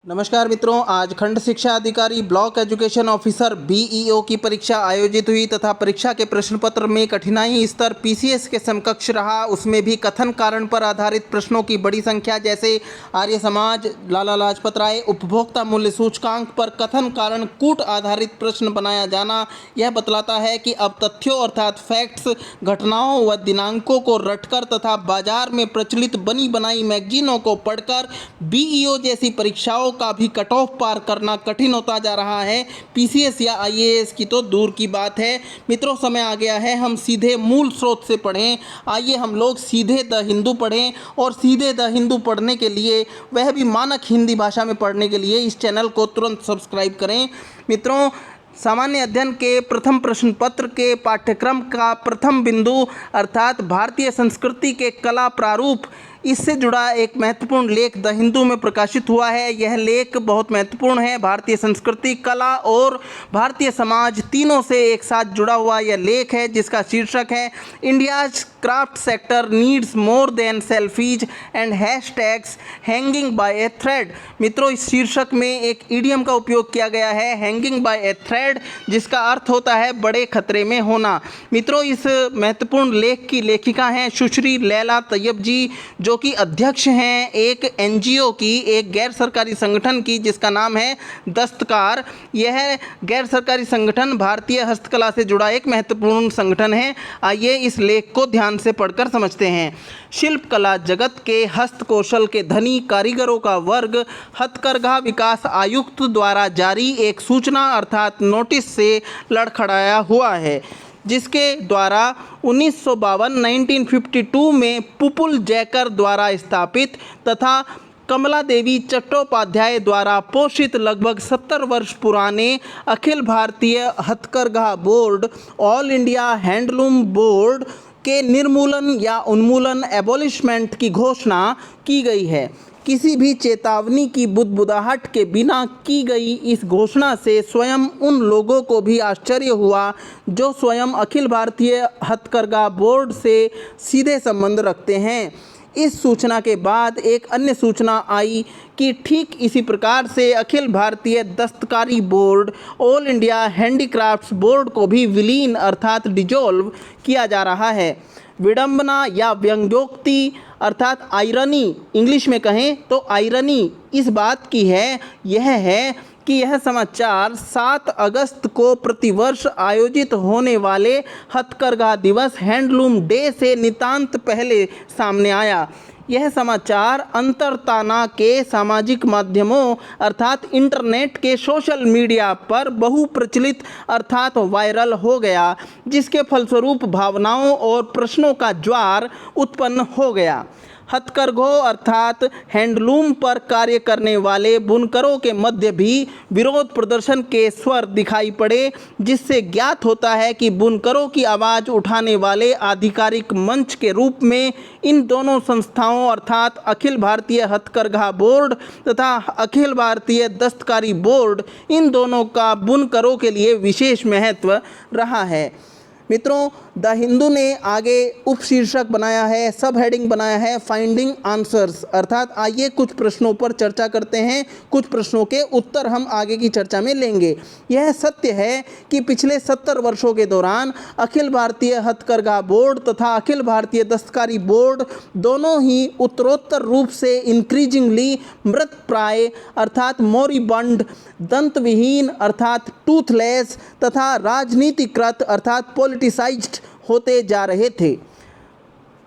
नमस्कार मित्रों, आज खंड शिक्षा अधिकारी ब्लॉक एजुकेशन ऑफिसर बीईओ की परीक्षा आयोजित हुई तथा परीक्षा के प्रश्न पत्र में कठिनाई स्तर पीसीएस के समकक्ष रहा। उसमें भी कथन कारण पर आधारित प्रश्नों की बड़ी संख्या, जैसे आर्य समाज, लाला लाजपत राय, उपभोक्ता मूल्य सूचकांक पर कथन कारण कूट आधारित प्रश्न बनाया जाना, यह बतलाता है कि अब तथ्यों अर्थात फैक्ट्स, घटनाओं व दिनांकों को रटकर तथा बाजार में प्रचलित बनी बनाई मैगजीनों को पढ़कर बीईओ जैसी परीक्षाओं का भी कट ऑफ पार करना कठिन होता जा रहा है। पीसीएस या आईएएस की तो दूर की बात है। मित्रों, समय आ गया है हम सीधे मूल स्रोत से पढ़ें। आइए हम लोग सीधे द हिंदू पढ़ें, और सीधे द हिंदू पढ़ने के लिए, वह भी मानक हिंदी भाषा में पढ़ने के लिए इस चैनल को तुरंत सब्सक्राइब करें। मित्रों, सामान्य अध्ययन के प्रथम प्रश्न पत्र के पाठ्यक्रम का प्रथम बिंदु अर्थात भारतीय संस्कृति के कला प्रारूप, इससे जुड़ा एक महत्वपूर्ण लेख द हिंदू में प्रकाशित हुआ है। यह लेख बहुत महत्वपूर्ण है। भारतीय संस्कृति, कला और भारतीय समाज तीनों से एक साथ जुड़ा हुआ यह लेख है, जिसका शीर्षक है India's craft sector needs more than selfies and hashtags hanging by a thread. मित्रों, इस शीर्षक में एक इडियम का उपयोग किया गया है, हैंगिंग बाय ए थ्रेड, जिसका अर्थ होता है बड़े खतरे में होना। मित्रों, इस महत्वपूर्ण लेख की लेखिका हैं सुश्री लैला तैयब जी, जो कि अध्यक्ष हैं एक एनजीओ की, एक गैर सरकारी संगठन की, जिसका नाम है दस्तकार। यह गैर सरकारी संगठन भारतीय हस्तकला से जुड़ा एक महत्वपूर्ण संगठन है। आइए इस लेख को ध्यान से पढ़कर समझते हैं। शिल्प कला जगत के हस्तकौशल के धनी कारीगरों का वर्ग हथकरघा विकास आयुक्त द्वारा जारी एक सूचना अर्थात नोटिस से लड़खड़ाया हुआ है, जिसके द्वारा 1952 में पुपुल जैकर द्वारा स्थापित तथा कमला देवी चट्टोपाध्याय द्वारा पोषित लगभग 70 वर्ष पुराने अखिल भारतीय हथकरघा board, all India handloom board के निर्मूलन या उन्मूलन एबॉलिशमेंट की घोषणा की गई है। किसी भी चेतावनी की बुदबुदाहट के बिना की गई इस घोषणा से स्वयं उन लोगों को भी आश्चर्य हुआ जो स्वयं अखिल भारतीय हथकरघा बोर्ड से सीधे संबंध रखते हैं। इस सूचना के बाद एक अन्य सूचना आई कि ठीक इसी प्रकार से अखिल भारतीय दस्तकारी board, all India handicrafts board को भी विलीन अर्थात डिजोल्व किया जा रहा है। विडंबना या व्यंग्योक्ति अर्थात आयरनी, इंग्लिश में कहें तो आयरनी इस बात की है, यह है कि यह समाचार 7 अगस्त को प्रतिवर्ष आयोजित होने वाले हथकरघा दिवस हैंडलूम डे से नितांत पहले सामने आया। यह समाचार अंतरताना के सामाजिक माध्यमों अर्थात इंटरनेट के सोशल मीडिया पर बहुप्रचलित अर्थात वायरल हो गया, जिसके फलस्वरूप भावनाओं और प्रश्नों का ज्वार उत्पन्न हो गया। हथकरघों अर्थात हैंडलूम पर कार्य करने वाले बुनकरों के मध्य भी विरोध प्रदर्शन के स्वर दिखाई पड़े, जिससे ज्ञात होता है कि बुनकरों की आवाज़ उठाने वाले आधिकारिक मंच के रूप में इन दोनों संस्थाओं अर्थात अखिल भारतीय हथकरघा बोर्ड तथा अखिल भारतीय दस्तकारी बोर्ड, इन दोनों का बुनकरों के लिए विशेष महत्व रहा है। मित्रों, द हिंदू ने आगे उपशीर्षक बनाया है, सब हेडिंग बनाया है फाइंडिंग आंसर्स, अर्थात आइए कुछ प्रश्नों पर चर्चा करते हैं। कुछ प्रश्नों के उत्तर हम आगे की चर्चा में लेंगे। यह सत्य है कि पिछले 70 वर्षों के दौरान अखिल भारतीय हथकरघा बोर्ड तथा अखिल भारतीय दस्तकारी बोर्ड दोनों ही उत्तरोत्तर रूप से इंक्रीजिंगली मृत प्राय अर्थात मोरिबंड, दंतविहीन अर्थात टूथलेस तथा राजनीतिकृत अर्थात पॉलिटिसाइज्ड होते जा रहे थे।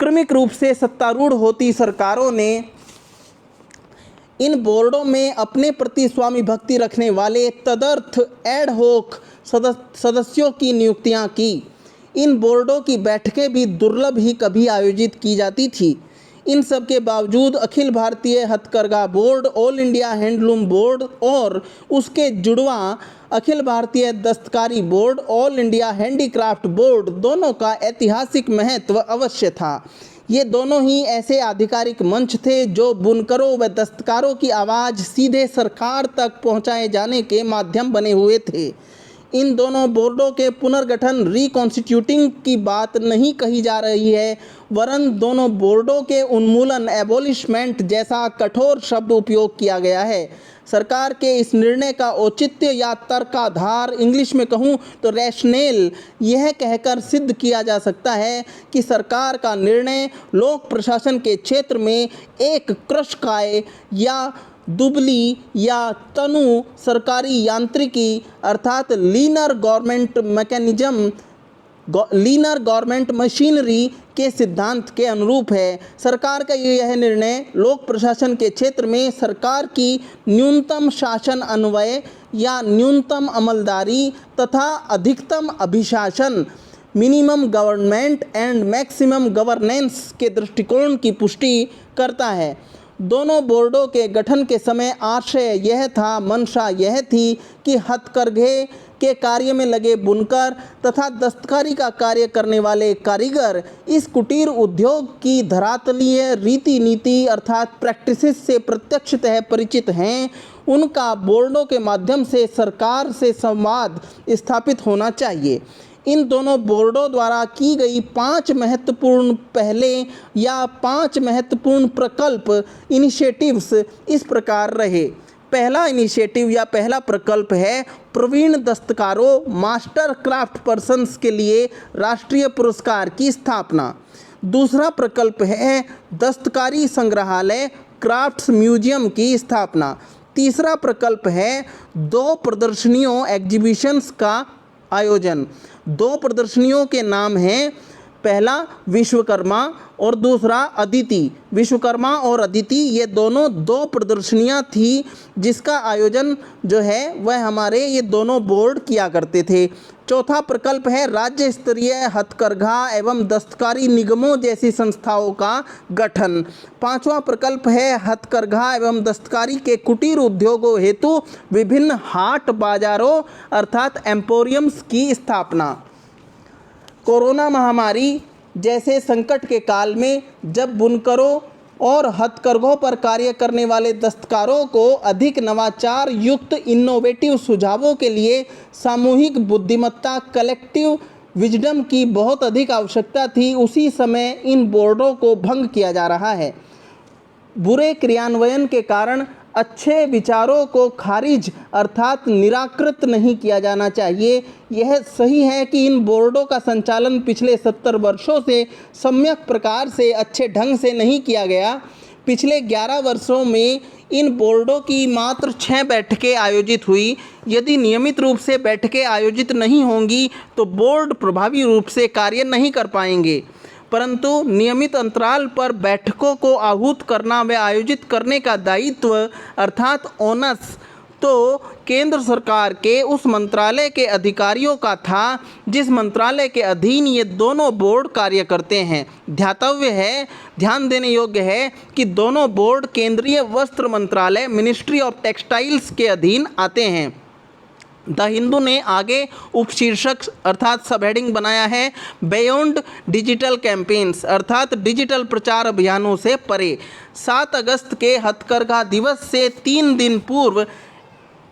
क्रमिक रूप से सत्तारूढ़ होती सरकारों ने इन बोर्डों में अपने प्रति स्वामी भक्ति रखने वाले तदर्थ एड होक सदस्यों की नियुक्तियां की। इन बोर्डों की बैठकें भी दुर्लभ ही कभी आयोजित की जाती थी। इन सब के बावजूद अखिल भारतीय हथकरघा board, all India handloom board और उसके जुड़वा अखिल भारतीय दस्तकारी board, all India handicraft board, दोनों का ऐतिहासिक महत्व अवश्य था। ये दोनों ही ऐसे आधिकारिक मंच थे जो बुनकरों व दस्तकारों की आवाज़ सीधे सरकार तक पहुंचाए जाने के माध्यम बने हुए थे। इन दोनों बोर्डों के पुनर्गठन रिकॉन्स्टिट्यूटिंग की बात नहीं कही जा रही है, वरन दोनों बोर्डों के उन्मूलन एबॉलिशमेंट जैसा कठोर शब्द उपयोग किया गया है। सरकार के इस निर्णय का औचित्य या तर्काधार, इंग्लिश में कहूँ तो रैशनल, यह कहकर सिद्ध किया जा सकता है कि सरकार का निर्णय लोक प्रशासन के क्षेत्र में एक कृशकाय या दुबली या तनु सरकारी यांत्रिकी अर्थात लीनर गवर्नमेंट मशीनरी के सिद्धांत के अनुरूप है। सरकार का यह निर्णय लोक प्रशासन के क्षेत्र में सरकार की न्यूनतम शासन अन्वय या न्यूनतम अमलदारी तथा अधिकतम अभिशासन minimum government and maximum governance के दृष्टिकोण की पुष्टि करता है। दोनों बोर्डों के गठन के समय आशय यह था, मंशा यह थी कि हथकरघे के कार्य में लगे बुनकर तथा दस्तकारी का कार्य करने वाले कारीगर इस कुटीर उद्योग की धरातलीय रीति नीति अर्थात प्रैक्टिसेस से प्रत्यक्षतः परिचित हैं। उनका बोर्डों के माध्यम से सरकार से संवाद स्थापित होना चाहिए। इन दोनों बोर्डों द्वारा की गई 5 महत्वपूर्ण पहले या 5 महत्वपूर्ण प्रकल्प इनिशिएटिव्स इस प्रकार रहे। पहला इनिशिएटिव या पहला प्रकल्प है प्रवीण दस्तकारों मास्टर क्राफ्ट पर्सन्स के लिए राष्ट्रीय पुरस्कार की स्थापना। दूसरा प्रकल्प है दस्तकारी संग्रहालय क्राफ्ट्स म्यूजियम की स्थापना। तीसरा प्रकल्प है 2 प्रदर्शनियों एग्जीबिशंस का आयोजन। 2 प्रदर्शनियों के नाम हैं, पहला विश्वकर्मा और दूसरा अदिति। विश्वकर्मा और अदिति ये दोनों 2 प्रदर्शनियां थी जिसका आयोजन जो है वह हमारे ये दोनों बोर्ड किया करते थे। चौथा प्रकल्प है राज्य स्तरीय हथकरघा एवं दस्तकारी निगमों जैसी संस्थाओं का गठन। 5वां प्रकल्प है हथकरघा एवं दस्तकारी के कुटीर उद्योगों हेतु विभिन्न हाट बाजारों अर्थात एम्पोरियम्स की स्थापना। कोरोना महामारी जैसे संकट के काल में जब बुनकरों और हथकरघों पर कार्य करने वाले दस्तकारों को अधिक नवाचार युक्त इनोवेटिव सुझावों के लिए सामूहिक बुद्धिमत्ता कलेक्टिव विजडम की बहुत अधिक आवश्यकता थी, उसी समय इन बोर्डों को भंग किया जा रहा है। बुरे क्रियान्वयन के कारण अच्छे विचारों को खारिज अर्थात निराकृत नहीं किया जाना चाहिए। यह सही है कि इन बोर्डों का संचालन पिछले 70 वर्षों से सम्यक प्रकार से अच्छे ढंग से नहीं किया गया। पिछले 11 वर्षों में इन बोर्डों की मात्र 6 बैठकें आयोजित हुई। यदि नियमित रूप से बैठकें आयोजित नहीं होंगी तो बोर्ड प्रभावी रूप से कार्य नहीं कर पाएंगे, परंतु नियमित अंतराल पर बैठकों को आहूत करना व आयोजित करने का दायित्व अर्थात ओनस तो केंद्र सरकार के उस मंत्रालय के अधिकारियों का था जिस मंत्रालय के अधीन ये दोनों बोर्ड कार्य करते हैं। ध्यान देने योग्य है कि दोनों बोर्ड केंद्रीय वस्त्र मंत्रालय मिनिस्ट्री ऑफ टेक्सटाइल्स के अधीन आते हैं। द हिंदू ने आगे उपशीर्षक अर्थात सब हेडिंग बनाया है बियॉन्ड डिजिटल कैंपेन्स अर्थात डिजिटल प्रचार अभियानों से परे। 7 अगस्त के हथकरघा दिवस से 3 दिन पूर्व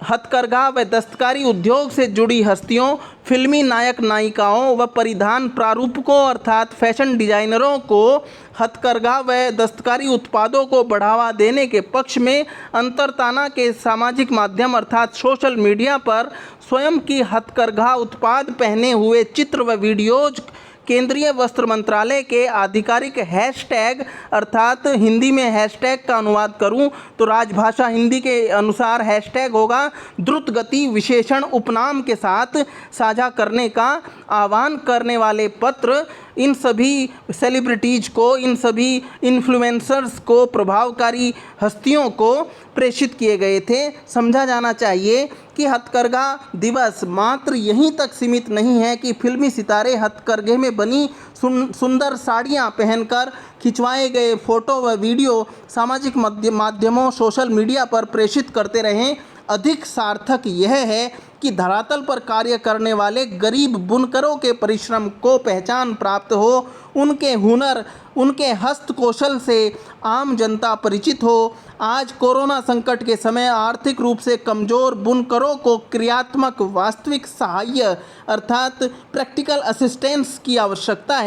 हथकरघा व दस्तकारी उद्योग से जुड़ी हस्तियों, फिल्मी नायक नायिकाओं व परिधान प्रारूपकों अर्थात फैशन डिजाइनरों को हथकरघा व दस्तकारी उत्पादों को बढ़ावा देने के पक्ष में अंतरताना के सामाजिक माध्यम अर्थात सोशल मीडिया पर स्वयं की हथकरघा उत्पाद पहने हुए चित्र व वीडियोज केंद्रीय वस्त्र मंत्रालय के आधिकारिक हैशटैग अर्थात हिंदी में हैशटैग का अनुवाद करूं तो राजभाषा हिंदी के अनुसार हैशटैग होगा द्रुत गति विशेषण उपनाम के साथ साझा करने का आह्वान करने वाले पत्र इन सभी सेलिब्रिटीज़ को, इन सभी इन्फ्लुएंसर्स को, प्रभावकारी हस्तियों को प्रेषित किए गए थे। समझा जाना चाहिए कि हथकरघा दिवस मात्र यहीं तक सीमित नहीं है कि फिल्मी सितारे हथकरघे में बनी सुंदर साड़ियां पहनकर खिंचवाए गए फोटो व वीडियो सामाजिक माध्यमों सोशल मीडिया पर प्रेषित करते रहें। अधिक सार्थक यह है कि धरातल पर कार्य करने वाले गरीब बुनकरों के परिश्रम को पहचान प्राप्त हो, उनके हुनर, उनके हस्त कौशल से आम जनता परिचित हो। आज कोरोना संकट के समय आर्थिक रूप से कमज़ोर बुनकरों को क्रियात्मक वास्तविक सहाय्य अर्थात प्रैक्टिकल असिस्टेंस की आवश्यकता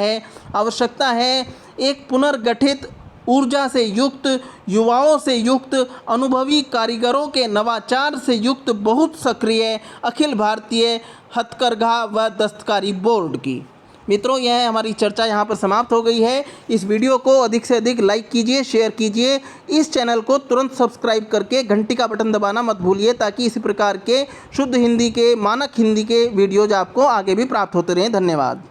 है। एक पुनर्गठित ऊर्जा से युक्त, युवाओं से युक्त, अनुभवी कारीगरों के नवाचार से युक्त बहुत सक्रिय अखिल भारतीय हथकरघा व दस्तकारी बोर्ड की। मित्रों, यह हमारी चर्चा यहाँ पर समाप्त हो गई है। इस वीडियो को अधिक से अधिक लाइक कीजिए, शेयर कीजिए। इस चैनल को तुरंत सब्सक्राइब करके घंटी का बटन दबाना मत भूलिए, ताकि इसी प्रकार के शुद्ध हिंदी के, मानक हिंदी के वीडियोज आपको आगे भी प्राप्त होते रहें। धन्यवाद।